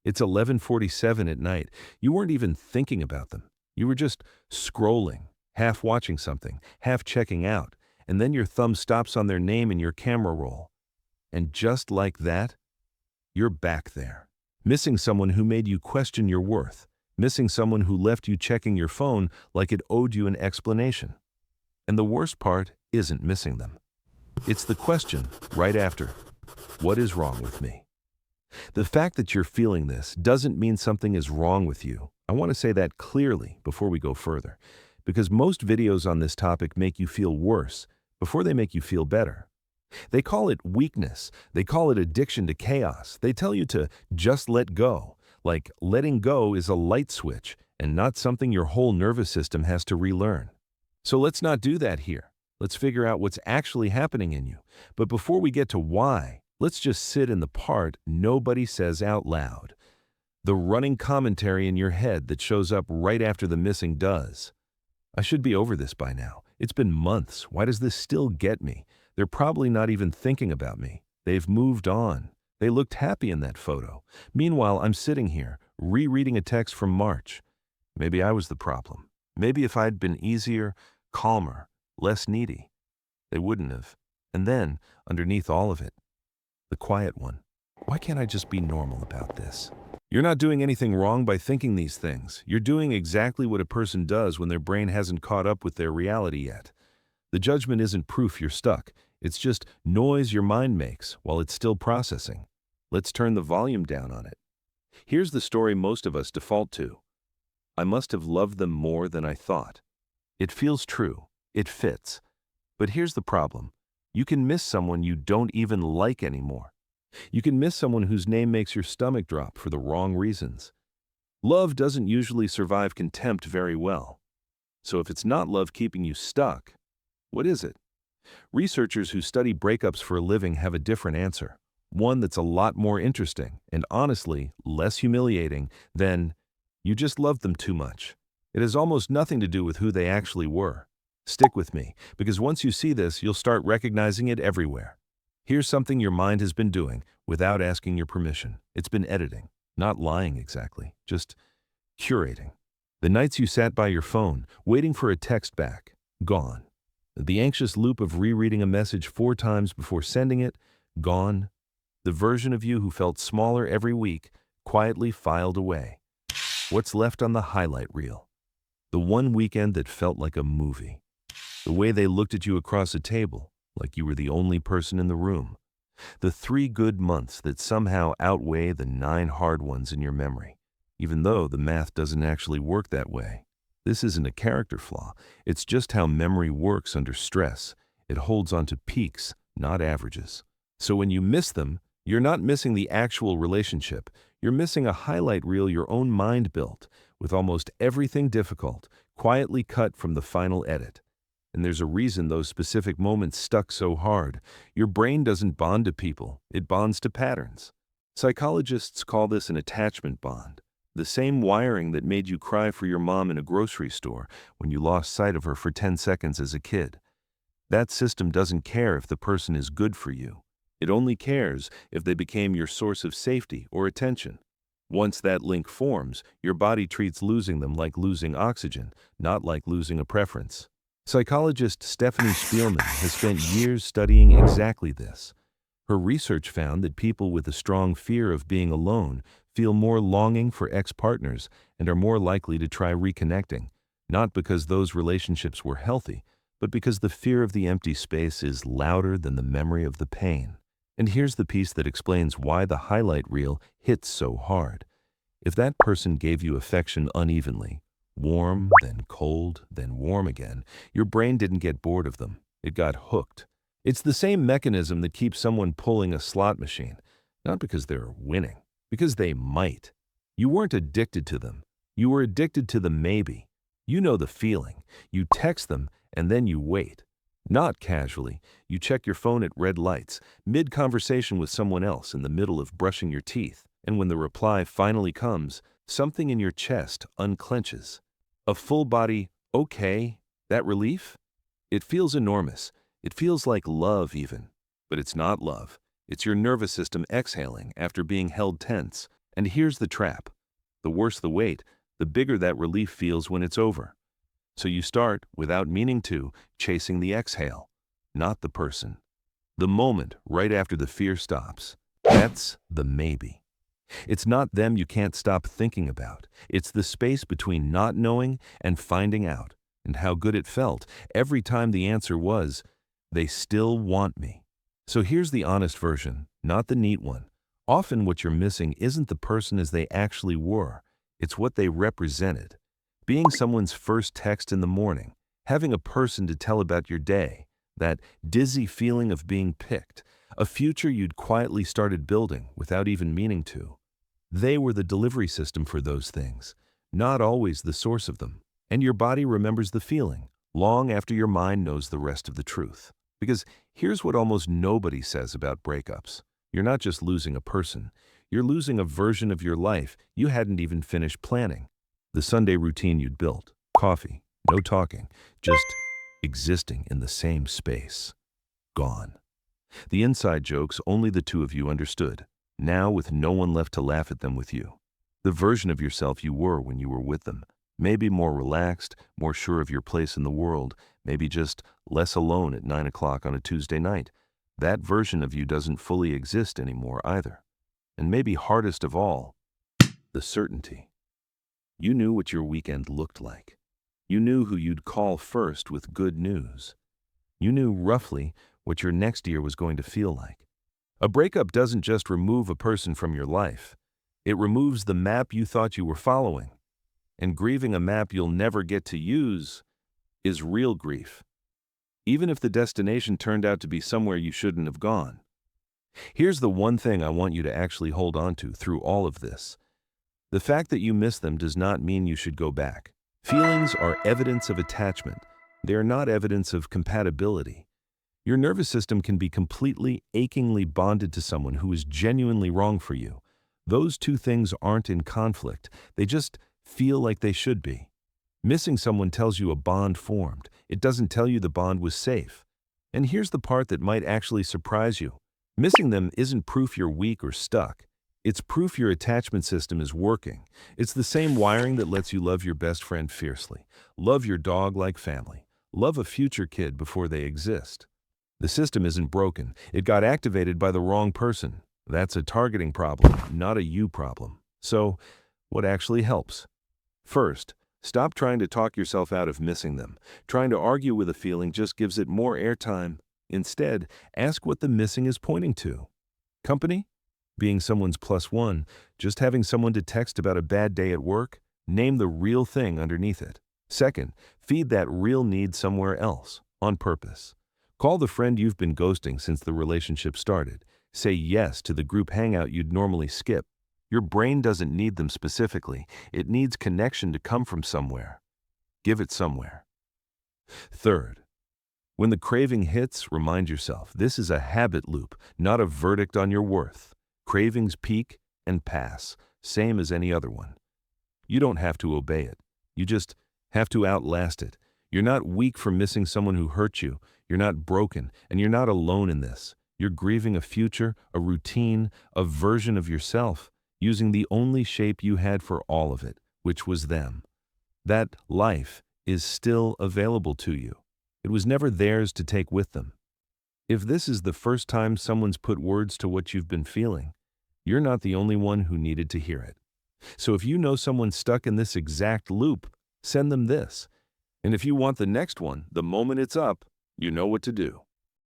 It's 11:47 at night. You weren't even thinking about them. You were just scrolling, half watching something, half checking out, and then your thumb stops on their name in your camera roll. And just like that, you're back there. Missing someone who made you question your worth. Missing someone who left you checking your phone like it owed you an explanation. And the worst part isn't missing them. It's the question right after, what is wrong with me? The fact that you're feeling this doesn't mean something is wrong with you. I want to say that clearly before we go further, because most videos on this topic make you feel worse before they make you feel better. They call it weakness. They call it addiction to chaos. They tell you to just let go, like letting go is a light switch and not something your whole nervous system has to relearn. So let's not do that here. Let's figure out what's actually happening in you. But before we get to why, let's just sit in the part nobody says out loud. The running commentary in your head that shows up right after the missing does. I should be over this by now. It's been months. Why does this still get me? They're probably not even thinking about me. They've moved on. They looked happy in that photo. Meanwhile, I'm sitting here, rereading a text from March. Maybe I was the problem. Maybe if I'd been easier, calmer, less needy, they wouldn't have. And then, underneath all of it, the quiet one. Why can't I just be normal about this? You're not doing anything wrong by thinking these things. You're doing exactly what a person does when their brain hasn't caught up with their reality yet. The judgment isn't proof you're stuck. It's just noise your mind makes while it's still processing. Let's turn the volume down on it. Here's the story most of us default to. I must have loved them more than I thought. It feels true. It fits. But here's the problem. You can miss someone you don't even like anymore. You can miss someone whose name makes your stomach drop for the wrong reasons. Love doesn't usually survive contempt very well. So if it's not love keeping you stuck, what is it? Researchers who study breakups for a living have a different answer. One that's a lot more interesting and honestly less humiliating than you just loved them too much. It has almost nothing to do with who they actually were. Stick with me, because once you see this, you'll start recognizing it everywhere. Here's something your mind has been doing without asking your permission. It's been editing, not lying exactly, just curating. The nights you sat by your phone, waiting for a text back, gone. The anxious loop of rereading a message 4 times before sending it, gone. The version of you who felt smaller every week, quietly filed away. What's left on the highlight reel? The one weekend that felt like a movie. The way they looked at you across a table, like you were the only person in the room. The 3 good months that somehow outweigh the 9 hard ones in your memory, even though the math doesn't actually work that way. This isn't a character flaw. It's just how memory works under stress. It holds on to peaks, not averages. So when you miss them, you're not missing the actual relationship. You're missing a highlight reel your own mind built, with almost everything difficult, quietly cut from the final edit. And there's a reason those specific moments stuck so hard. Your brain doesn't bond to people, it bonds to patterns. Psychologists call this an attachment bond. The same wiring that made you cry for your mom in a grocery store when you lost sight of her for 10 seconds as a kid. That system doesn't care if the person is good for you. It only cares if they became your source of safety or attention. Once that link forms, your body treats losing them like losing oxygen, not like losing a preference. Psychologist Stephanie Spielman has spent years studying exactly this. Her research found that people with a strong fear of being alone feel more longing for ex-partners and are more likely to try reconnecting, not because those relationships were healthy, but because the fear of the empty space is louder than the memory of the pain. And here's the piece that explains why the highlight reel hits so hard. If that person gave you affection unevenly, warm, then cold, then warm again, your brain didn't get bored of them. It got hooked. It's the same mechanism that keeps someone pulling a slot machine, not because they're winning, because they might. You weren't addicted to them. You were addicted to the maybe. You know the feeling. You text them and then you wait. Not casually. You check your phone at red lights, mid-conversation with someone else in the middle of brushing your teeth. And when the reply finally comes, something in your chest unclenches. A full body, okay, that relief? It feels enormous. It feels like love even. But it's not love. It's your nervous system exhaling after being held tense. And here's the trap. The worse the wait, the bigger that relief feels when it's over. So you start, without meaning to, chasing the exhale, not the person. The moment right after the fear stops. That's the maybe. It's not them you can't stop thinking about. It's the space between not knowing and finding out, and how good it felt every time the answer was, they still want me. So here's the honest version, not the neat one. Often what you're missing isn't the person as they actually were, it's what they represented. Being someone's first text in the morning, having a person to tell about your day, that dizzy feeling of being picked, a future you'd quietly started building without even meaning to. They were the delivery system for those things, not always the source of them. And your body remembers the feeling, long after your mind knows the rest of the truth. Because here's what almost nobody says about breakups. You're not just losing a person, you're losing a version of your life you hadn't even finished planning. The Sunday routine you'd built, coffee, no talking, just existing in the same space. Gone. The inside jokes only the two of you understood, now with no one left to laugh at them with you. The version of yourself you were when you were with them, maybe more relaxed, more sure of your place in the world, maybe just less alone at 9 o'clock on a Tuesday night. That version of you doesn't fully exist anymore either. And maybe hardest of all, the certainty. You knew what your weekend looked like. You knew who you'd call first with good news. You knew roughly what your next year was going to feel like. A breakup doesn't just remove a person from your life. It removes the map you thought you were following. And grieving a map you'll never get to use is real grief, even if the destination turned out to be somewhere you shouldn't have gone. Here's the one thing I want you to actually hold on to through all of this. The fact that you miss them does not mean you should go back. Feelings are evidence of attachment. They are not evidence of compatibility. Your nervous system can be completely, achingly bonded to someone who is genuinely wrong for you. Those two things aren't in conflict. They just feel like they should be. Missing someone tells you a bond formed. It doesn't tell you the bond was safe. And here's the part that might actually surprise you. Missing them isn't proof you're weak or stuck. It's proof your attachment system is working. It's the same wiring that lets you love your best friend fiercely, love your dog like family, love a future kid before they exist. The system isn't broken. It got activated by the wrong person. That's a targeting problem, not a you problem. So, what actually helps? First, stop trying to talk yourself out of missing them. Trying to argue with a feeling just gives it more airtime. Instead, ask what the missing is pointing to. Company? Being someone's plus one, just having someone to text about a bad day at work? Name the real thing underneath it. Second, feed that real need somewhere else, on purpose. Call the friend you've been ghosting since the relationship started. Say yes to the group hangout you'd normally skip. Your brain doesn't need them specifically. It needs connection to come from somewhere. Give it somewhere. Third, when the craving hits, remind yourself this is a habit loop, not a verdict on your worth. Cravings peak and pass, same as any other one. You don't have to obey it. You just have to outlast it. You're not weak for missing someone who hurt you. You're not broken, and you're not alone in this. You're grieving a future, a routine, a version of yourself, using the only shape you had for all of it, which was them. That life is still available to you. It was never theirs to take with them. If this is the first time someone's put words to what you've been feeling, you're not the only one who needed to hear it. So if you know someone stuck in this exact loop, send them this. And if you want the next one, the moment it's up, you know what to do.